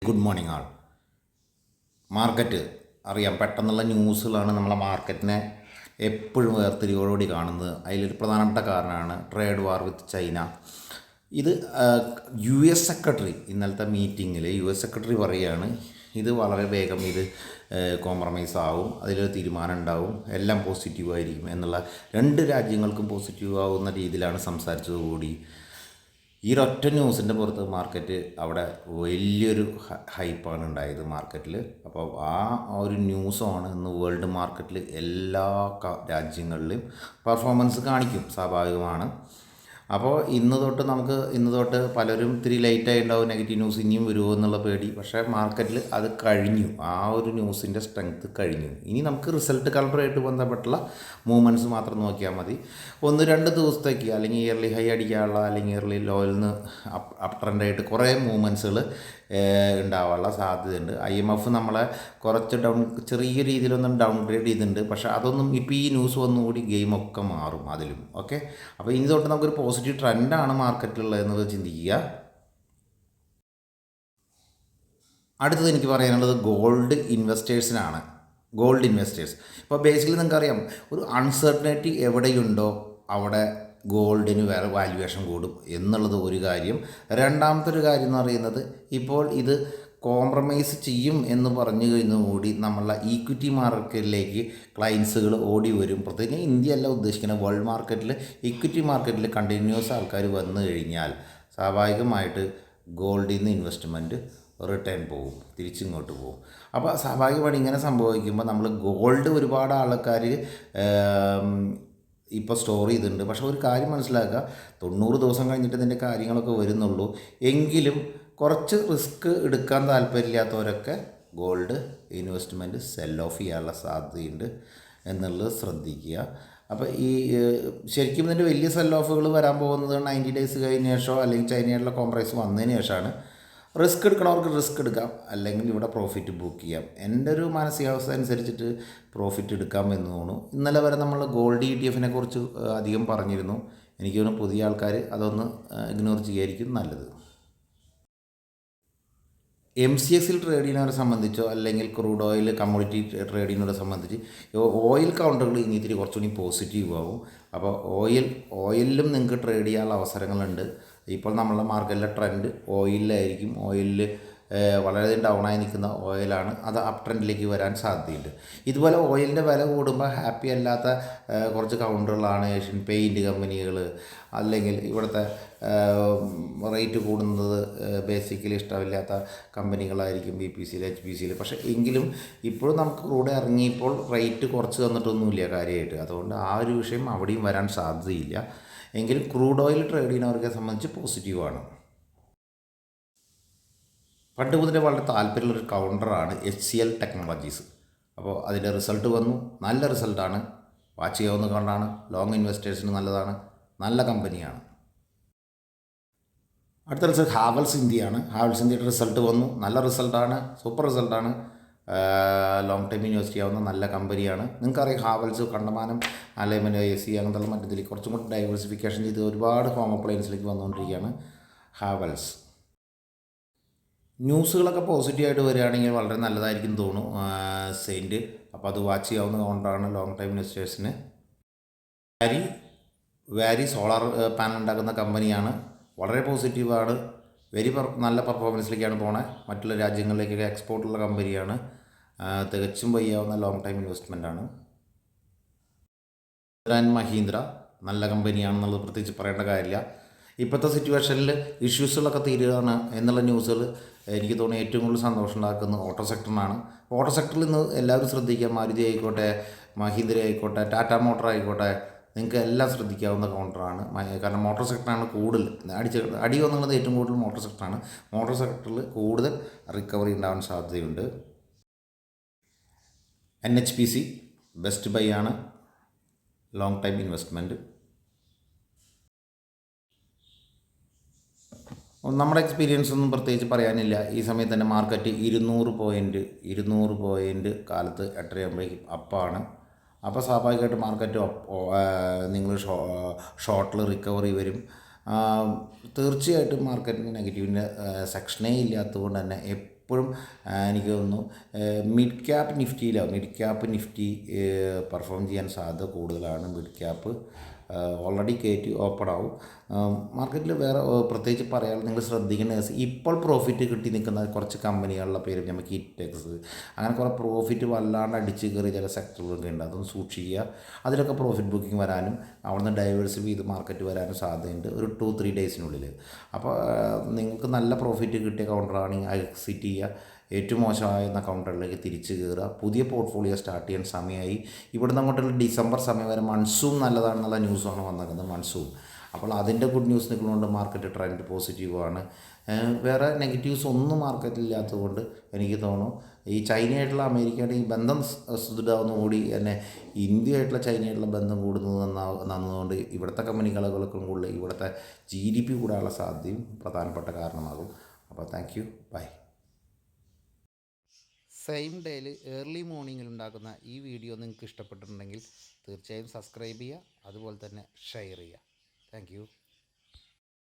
Good morning ആൾ. Market അറിയാം, പെട്ടെന്നുള്ള ന്യൂസുകളാണ് നമ്മളെ മാർക്കറ്റിനെ എപ്പോഴും വേർതിരിവോടുകൂടി കാണുന്നത്. അതിലൊരു പ്രധാനപ്പെട്ട കാരണമാണ് ട്രേഡ് വാർ വിത്ത് ചൈന. ഇത് US സെക്രട്ടറി ഇന്നലത്തെ മീറ്റിങ്ങിൽ US സെക്രട്ടറി പറയുകയാണ് ഇത് വളരെ വേഗം കോംപ്രമൈസ് ആവും, അതിലൊരു തീരുമാനം ഉണ്ടാവും, എല്ലാം പോസിറ്റീവായിരിക്കും എന്നുള്ള, രണ്ട് രാജ്യങ്ങൾക്കും പോസിറ്റീവ് ആവുന്ന രീതിയിലാണ് സംസാരിച്ചതുകൂടി ഈ ഒറ്റ ന്യൂസിൻ്റെ പുറത്ത് മാർക്കറ്റ് അവിടെ വലിയൊരു ഹൈപ്പാണ് ഉണ്ടായത് മാർക്കറ്റിൽ. അപ്പോൾ ആ ഒരു ന്യൂസാണ് ഇന്ന് വേൾഡ് മാർക്കറ്റിൽ എല്ലാ രാജ്യങ്ങളിലും പെർഫോമൻസ് കാണിക്കും, സ്വാഭാവികമാണ്. അപ്പോൾ ഇന്ന് തൊട്ട് പലരും ഇത്തിരി ലേറ്റായി ഉണ്ടാവും, നെഗറ്റീവ് ന്യൂസ് ഇനിയും വരുമോ എന്നുള്ള പേടി. പക്ഷേ മാർക്കറ്റിൽ അത് കഴിഞ്ഞു, ആ ഒരു ന്യൂസിൻ്റെ സ്ട്രെങ്ത്ത് കഴിഞ്ഞു. ഇനി നമുക്ക് റിസൾട്ട് കളറുമായിട്ട് ബന്ധപ്പെട്ടുള്ള മൂവ്മെൻറ്റ്സ് മാത്രം നോക്കിയാൽ മതി. 1-2 ദിവസത്തേക്ക് അല്ലെങ്കിൽ ഇയർലി ഹൈ അടിക്കാനുള്ള അല്ലെങ്കിൽ ഇയർലി ലോയിൽ നിന്ന് അപ്പ് ട്രെൻഡായിട്ട് കുറേ മൂവ്മെൻറ്റ്സുകൾ ഉണ്ടാവാനുള്ള സാധ്യതയുണ്ട്. IMF നമ്മളെ കുറച്ച് ചെറിയ രീതിയിലൊന്നും ഡൗൺഗ്രേഡ് ചെയ്തിട്ടുണ്ട്. പക്ഷേ അതൊന്നും ഇപ്പോൾ ഈ ന്യൂസ് വന്നുകൂടി ഗെയിമൊക്കെ മാറും അതിലും. ഓക്കെ, അപ്പോൾ ഇനി തൊട്ട് നമുക്കൊരു പോസിറ്റീവ് ട്രെൻഡാണ് മാർക്കറ്റിലുള്ളത് എന്നത് ചിന്തിക്കുക. അടുത്തത് എനിക്ക് പറയാനുള്ളത് ഗോൾഡ് ഇൻവെസ്റ്റേഴ്സിനാണ്. ഗോൾഡ് ഇൻവെസ്റ്റേഴ്സ് ഇപ്പോൾ ബേസിക്കലി നിങ്ങൾക്കറിയാം, ഒരു അൺസർട്ടനിറ്റി എവിടെയുണ്ടോ അവിടെ ഗോൾഡിന് വേറെ വാല്യുവേഷൻ കൂടും എന്നുള്ളത് ഒരു കാര്യം. രണ്ടാമത്തെ ഒരു കാര്യം എന്ന് പറയുന്നത്, ഇപ്പോൾ ഇത് കോംപ്രമൈസ് ചെയ്യും എന്ന് പറഞ്ഞു കഴിഞ്ഞുകൂടി നമ്മളെ ഈക്വിറ്റി മാർക്കറ്റിലേക്ക് ക്ലയൻസുകൾ ഓടി വരും. പ്രത്യേകിച്ച് ഇന്ത്യ അല്ല ഉദ്ദേശിക്കുന്നത്, വേൾഡ് മാർക്കറ്റിൽ ഇക്വിറ്റി മാർക്കറ്റിൽ കണ്ടിന്യൂസ് ആൾക്കാർ വന്നു കഴിഞ്ഞാൽ സ്വാഭാവികമായിട്ട് ഗോൾഡിൽ നിന്ന് ഇൻവെസ്റ്റ്മെൻറ്റ് റിട്ടേൺ പോകും, തിരിച്ചിങ്ങോട്ട് പോകും. അപ്പോൾ സ്വാഭാവികമായിട്ട് ഇങ്ങനെ സംഭവിക്കുമ്പോൾ നമ്മൾ ഗോൾഡ് ഒരുപാട് ആൾക്കാർ ഇപ്പോൾ സ്റ്റോർ ചെയ്തിട്ടുണ്ട്. പക്ഷേ ഒരു കാര്യം മനസ്സിലാക്കുക, 90 ദിവസം കഴിഞ്ഞിട്ട് ഇതിൻ്റെ കാര്യങ്ങളൊക്കെ വരുന്നുള്ളൂ. എങ്കിലും കുറച്ച് റിസ്ക് എടുക്കാൻ താല്പര്യമില്ലാത്തവരൊക്കെ ഗോൾഡ് ഇൻവെസ്റ്റ്മെൻറ്റ് സെൽ ഓഫ് ചെയ്യാനുള്ള സാധ്യതയുണ്ട് എന്നുള്ളത് ശ്രദ്ധിക്കുക. അപ്പോൾ ശരിക്കും ഇതിൻ്റെ വലിയ സെൽ ഓഫുകൾ വരാൻ പോകുന്നത് 90 ഡേയ്സ് കഴിഞ്ഞ ശേഷമോ അല്ലെങ്കിൽ ചൈനയുടെ കോംപ്രമൈസ് വന്നതിന് ശേഷമാണ്. റിസ്ക് എടുക്കണവർക്ക് റിസ്ക് എടുക്കാം, അല്ലെങ്കിൽ ഇവിടെ പ്രോഫിറ്റ് ബുക്ക് ചെയ്യാം. എൻ്റെ ഒരു മാനസികാവസ്ഥ അനുസരിച്ചിട്ട് പ്രോഫിറ്റ് എടുക്കാം എന്ന് തോന്നുന്നു. ഇന്നലെ വരെ നമ്മൾ ഗോൾഡ് ETF കുറിച്ച് അധികം പറഞ്ഞിരുന്നു. എനിക്ക് തോന്നുന്നു പുതിയ ആൾക്കാർ അതൊന്ന് ഇഗ്നോർ ചെയ്യായിരിക്കും നല്ലത്. MCX ട്രേഡ് ചെയ്യുന്നവരെ സംബന്ധിച്ചോ അല്ലെങ്കിൽ ക്രൂഡ് ഓയിൽ കമ്മോഡിറ്റി ട്രേഡ് ചെയ്യുന്നവരെ സംബന്ധിച്ച് ഓയിൽ കൗണ്ടറുകൾ ഇനി ഇത്തിരി കുറച്ചുകൂടി പോസിറ്റീവ് ആവും. അപ്പോൾ ഓയിലിലും നിങ്ങൾക്ക് ട്രേഡ് ചെയ്യാനുള്ള അവസരങ്ങളുണ്ട്. ഇപ്പോൾ നമ്മളുടെ മാർക്കറ്റിലെ ട്രെൻഡ് ഓയിലിലായിരിക്കും. ഓയിലിൽ വളരെയധികം ഡൗണായി നിൽക്കുന്ന ഓയിലാണ്, അത് അപ്പ് ട്രെൻഡിലേക്ക് വരാൻ സാധ്യതയുണ്ട്. ഇതുപോലെ ഓയിലിൻ്റെ വില കൂടുമ്പോൾ ഹാപ്പി അല്ലാത്ത കുറച്ച് കൗണ്ടറുകളാണ് ഏഷ്യൻ പെയിൻറ്റ് കമ്പനികൾ, അല്ലെങ്കിൽ ഇവിടുത്തെ റേറ്റ് കൂടുന്നത് ബേസിക്കലി ഇഷ്ടമില്ലാത്ത കമ്പനികളായിരിക്കും BPCയിൽ HPCയിൽ. പക്ഷേ എങ്കിലും ഇപ്പോഴും നമുക്ക് ക്രൂഡ് ഇറങ്ങിയപ്പോൾ റേറ്റ് കുറച്ച് തന്നിട്ടൊന്നുമില്ല കാര്യമായിട്ട്. അതുകൊണ്ട് ആ ഒരു വിഷയം അവിടെയും വരാൻ സാധ്യതയില്ല. എങ്കിലും ക്രൂഡ് ഓയിൽ ട്രേഡ് ചെയ്യുന്നവരെ സംബന്ധിച്ച് പോസിറ്റീവാണ്. പണ്ട് മുതലേ വളരെ താല്പര്യമുള്ളൊരു കൗണ്ടറാണ് HCL ടെക്നോളജീസ്. അപ്പോൾ അതിൻ്റെ റിസൾട്ട് വന്നു, നല്ല റിസൾട്ടാണ്, വാച്ച് ചെയ്യാവുന്ന കൗണ്ടറാണ്, ലോങ് ഇൻവെസ്റ്റേഴ്സിന് നല്ലതാണ്, നല്ല കമ്പനിയാണ്. അടുത്ത റിസൾട്ട് ഹാവൽസ് ഇന്ത്യയാണ്. ഹാവൽസ് ഇന്ത്യയുടെ റിസൾട്ട് വന്നു, നല്ല റിസൾട്ടാണ്, സൂപ്പർ റിസൾട്ടാണ്, ലോങ് ടൈം ഇൻവെസ്റ്റ് ചെയ്യാവുന്ന നല്ല കമ്പനിയാണ്. നിങ്ങൾക്കറിയാം ഹാവൽസ് കണ്ടമാനം അല്ലെങ്കിൽ AC അങ്ങനത്തെ മറ്റതിലേക്ക് കുറച്ചും കൂടി ഡൈവേഴ്സിഫിക്കേഷൻ ചെയ്ത് ഒരുപാട് ഹോം അപ്ലയൻസിലേക്ക് വന്നുകൊണ്ടിരിക്കുകയാണ് ഹാവൽസ്. ന്യൂസുകളൊക്കെ പോസിറ്റീവായിട്ട് വരികയാണെങ്കിൽ വളരെ നല്ലതായിരിക്കും തോന്നുന്നു സെയിൻറ്റ്. അപ്പോൾ അത് വാച്ച് ചെയ്യാവുന്ന കൗണ്ടറാണ് ലോങ് ടൈം ഇൻവെസ്റ്റേഴ്സിന്. വാരി സോളാർ പാനൽ ഉണ്ടാക്കുന്ന കമ്പനിയാണ്, വളരെ പോസിറ്റീവാണ്, നല്ല പെർഫോമൻസിലേക്കാണ് പോണത്. മറ്റുള്ള രാജ്യങ്ങളിലേക്കൊക്കെ എക്സ്പോർട്ടുള്ള കമ്പനിയാണ്, തികച്ചും ചെയ്യാവുന്ന ലോങ് ടൈം ഇൻവെസ്റ്റ്മെൻറ്റാണ്. മഹീന്ദ്ര നല്ല കമ്പനിയാണെന്നുള്ളത് പ്രത്യേകിച്ച് പറയേണ്ട കാര്യമില്ല. ഇപ്പോഴത്തെ സിറ്റുവേഷനിൽ ഇഷ്യൂസുകളൊക്കെ തീരുകയാണ് എന്നുള്ള ന്യൂസുകൾ എനിക്ക് തോന്നുന്നു ഏറ്റവും കൂടുതൽ സന്തോഷം ഉണ്ടാക്കുന്നത് ഓട്ടോ സെക്ടറിനാണ്. ഓട്ടോ സെക്ടറിൽ നിന്ന് എല്ലാവരും ശ്രദ്ധിക്കുക, മാരുതി ആയിക്കോട്ടെ, മഹീന്ദ്ര ആയിക്കോട്ടെ, ടാറ്റ മോട്ടർ ആയിക്കോട്ടെ, നിങ്ങൾക്ക് എല്ലാം ശ്രദ്ധിക്കാവുന്ന കൗണ്ടറാണ്. കാരണം മോട്ടോർ സെക്ടറാണ് കൂടുതൽ അടി വന്നുള്ളത്, ഏറ്റവും കൂടുതൽ മോട്ടോർ സെക്ടറാണ്. മോട്ടോർ സെക്ടറിൽ കൂടുതൽ റിക്കവറി ഉണ്ടാവാൻ സാധ്യതയുണ്ട്. NHPC ബെസ്റ്റ് ബൈ ആണ്, ലോങ് ടൈം ഇൻവെസ്റ്റ്മെൻറ്റ്. നമ്മുടെ എക്സ്പീരിയൻസ് ഒന്നും പ്രത്യേകിച്ച് പറയാനില്ല. ഈ സമയത്ത് തന്നെ മാർക്കറ്റ് 200 പോയിൻ്റ് കാലത്ത് 8:30 അപ്പാണ്. അപ്പോൾ സ്വാഭാവികമായിട്ട് മാർക്കറ്റ് നിങ്ങൾ ഷോർട്ടിൽ റിക്കവറി വരും. തീർച്ചയായിട്ടും മാർക്കറ്റിന് നെഗറ്റീവിൻ്റെ സെക്ഷനേ ഇല്ലാത്തതുകൊണ്ട് തന്നെ എപ്പോഴും എനിക്ക് തോന്നുന്നു മിഡ് ക്യാപ്പ് നിഫ്റ്റി പെർഫോം ചെയ്യാൻ സാധ്യത കൂടുതലാണ്. മിഡ് ക്യാപ്പ് ഓൾറെഡി കയറ്റി ഓപ്പൺ ആവും. മാർക്കറ്റിൽ വേറെ പ്രത്യേകിച്ച് പറയാൻ നിങ്ങൾ ശ്രദ്ധിക്കേണ്ട കേസ് ഇപ്പോൾ പ്രോഫിറ്റ് കിട്ടി നിൽക്കുന്ന കുറച്ച് കമ്പനികളുടെ പേര് നമുക്ക് ഇറ്റെക്സ് അങ്ങനെ കുറേ പ്രോഫിറ്റ് വല്ലാണ്ട് അടിച്ച് കയറി ചില സെക്ടറുകളൊക്കെ ഉണ്ട്. അതൊന്ന് സൂക്ഷിക്കുക. അതിലൊക്കെ പ്രോഫിറ്റ് ബുക്കിംഗ് വരാനും അവിടുന്ന് ഡൈവേഴ്സിഫൈ ചെയ്ത് മാർക്കറ്റ് വരാനും സാധ്യതയുണ്ട് ഒരു 2-3 ഡേയ്സിനുള്ളിൽ. അപ്പോൾ നിങ്ങൾക്ക് നല്ല പ്രോഫിറ്റ് കിട്ടിയ കൗണ്ടറാണെങ്കിൽ എക്സിറ്റ് ചെയ്യുക. ഏറ്റവും മോശമായിരുന്ന കൗണ്ടറിലേക്ക് തിരിച്ച് കയറുക. പുതിയ പോർട്ട്ഫോളിയോ സ്റ്റാർട്ട് ചെയ്യാൻ സമയമായി. ഇവിടുന്ന് അങ്ങോട്ടുള്ള ഡിസംബർ സമയം വരെ മൺസൂൺ നല്ലതാണെന്നുള്ള ന്യൂസാണ് വന്നിരിക്കുന്നത്. മൺസൂൺ അപ്പോൾ അതിൻ്റെ ഗുഡ് ന്യൂസ് നിൽക്കുന്നതുകൊണ്ട് മാർക്കറ്റ് ട്രെൻഡ് പോസിറ്റീവാണ്. വേറെ നെഗറ്റീവ്സ് ഒന്നും മാർക്കറ്റിലില്ലാത്തതുകൊണ്ട് എനിക്ക് തോന്നുന്നു ഈ ചൈനയായിട്ടുള്ള അമേരിക്കയുടെ ഈ ബന്ധം സുദൃഢമാവുന്നതുകൂടി തന്നെ ഇന്ത്യയായിട്ടുള്ള ചൈനയായിട്ടുള്ള ബന്ധം കൂടുന്നത് നന്നതുകൊണ്ട് ഇവിടുത്തെ കമ്പനികൾക്കും കൂടുതൽ ഇവിടുത്തെ GDP കൂടാനുള്ള സാധ്യതയും പ്രധാനപ്പെട്ട കാരണമാകും. അപ്പോൾ താങ്ക് യു, ബൈ. സെയിം ഡേയിൽ ഏർലി മോർണിംഗിൽ ഉണ്ടാക്കുന്ന ഈ വീഡിയോ നിങ്ങൾക്ക് ഇഷ്ടപ്പെട്ടിട്ടുണ്ടെങ്കിൽ തീർച്ചയായും സബ്സ്ക്രൈബ് ചെയ്യുക, അതുപോലെ തന്നെ ഷെയർ ചെയ്യുക. Thank you.